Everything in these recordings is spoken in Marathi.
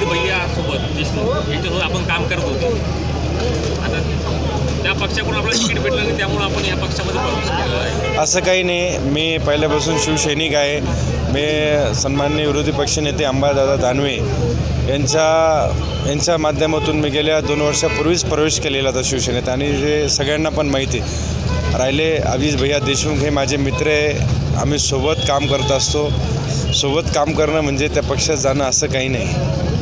भैयासोबत देशमुख यांच्यासोबत आपण काम करत होतो. आता त्या पक्षाकडून आपल्याला तिकीट भेटलं नाही, त्यामुळे आपण या पक्षामध्ये प्रवेश केलेला आहे. असं काही नाही. मी पहिल्यापासून शिवसैनिक आहे. मी सन्माननीय विरोधी पक्षनेते अंबादादा दानवे यांच्या माध्यमातून मी गेल्या 2 वर्षापूर्वीच प्रवेश केलेला होता शिवसेनेत, आणि ते सगळ्यांना पण माहिती आहे. राहिले अभिज भैया देशमुख हे माझे मित्र आहे. आम्ही सोबत काम करत असतो. सोबत काम करणं म्हणजे त्या पक्षात जाणं असं काही नाही.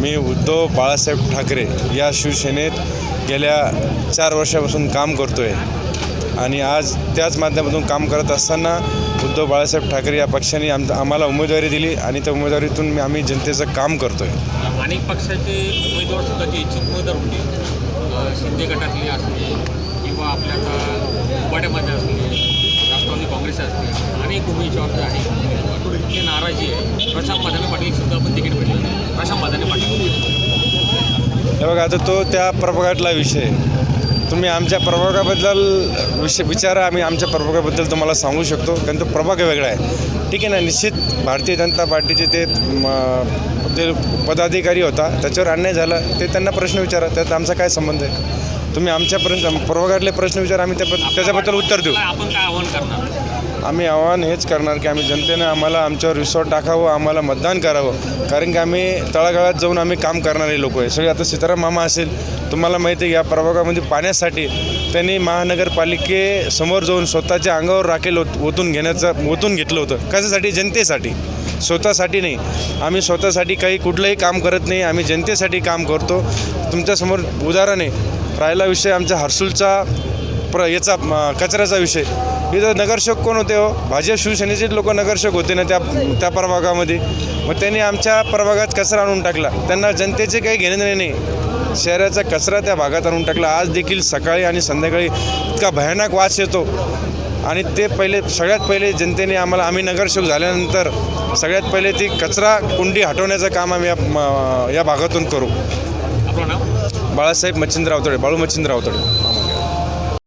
मी उद्धव बाळासाहेब ठाकरे या शिवसेनेत गेल्या 4 वर्षापासून काम करतो आहे, आणि आज त्याच माध्यमातून काम करत असताना उद्धव बाळासाहेब ठाकरे या पक्षाने आम्हाला उमेदवारी दिली, आणि त्या उमेदवारीतून आम्ही जनतेचं काम करतो आहे. अनेक पक्षाचे उमेदवारसुद्धा जे इच्छुक उमेदवार होते, शिंदे गटातले असले किंवा आपल्या आता उबाड्यामध्ये असले, राष्ट्रवादी काँग्रेस असले, अनेक उमेदवार जे आहेत ते नाराजी आहे. प्रशांत मादाने पाटीलसुद्धा आपण तिकीट भेटलं. प्रशांत मादाने पाटील हे बघा, आता तो त्या प्रभागातला विषय. तुम्ही आमच्या प्रभागाबद्दल विचारा, आम्ही आमच्या प्रभागाबद्दल तुम्हाला सांगू शकतो, कारण तो प्रभाग वेगळा आहे. ठीक आहे ना. निश्चित भारतीय जनता पार्टीचे ते पदाधिकारी होता, त्याच्यावर अन्याय झाला, ते त्यांना प्रश्न विचारा, त्यात आमचा काय संबंध आहे. तुम्ही आमच्या प्रभागातले प्रश्न विचारा, आम्ही त्याच्याबद्दल उत्तर देऊ. आपण काय आव्हान करणार? आम्ही आव्हान हेच करणार की आम्ही जनतेनं आम्हाला आमच्यावर विश्वास टाकावं, आम्हाला मतदान करावं, कारण की आम्ही तळागाळात जाऊन आम्ही काम करणारे लोक आहे सगळे. आता सीताराम मामा असेल, तुम्हाला माहिती आहे या प्रभागामध्ये पाण्यासाठी त्यांनी महानगरपालिकेसमोर जाऊन स्वतःच्या अंगावर राखेल ओतून घेतलं होतं. कशासाठी? जनतेसाठी, स्वतःसाठी नाही. आम्ही स्वतःसाठी कुठलंही काम करत नाही, आम्ही जनतेसाठी काम करतो. तुमच्यासमोर उदाहरण आहे. राहिला विषय आमच्या हर्सुलचा कचऱ्याचा विषय. इथं नगरसेवक कोण होते हो? भाजप शिवसेनेचेच लोक नगरसेवक होते ना त्या प्रभागामध्ये. मग त्यांनी आमच्या प्रभागात कचरा आणून टाकला. त्यांना जनतेचे काही घेणे नाही. शहराचा कचरा त्या भागात आणून टाकला. आज देखील सकाळी आणि संध्याकाळी इतका भयानक वास येतो, आणि ते सगळ्यात पहिले जनतेने आम्ही नगरसेवक झाल्यानंतर सगळ्यात पहिले ती कचरा कुंडी हटवण्याचं काम आम्ही या भागातून करू. आपलं नाव? बाळासाहेब मच्छिंद्र आवताडे, बाळू मच्छिंद्र आवताडे.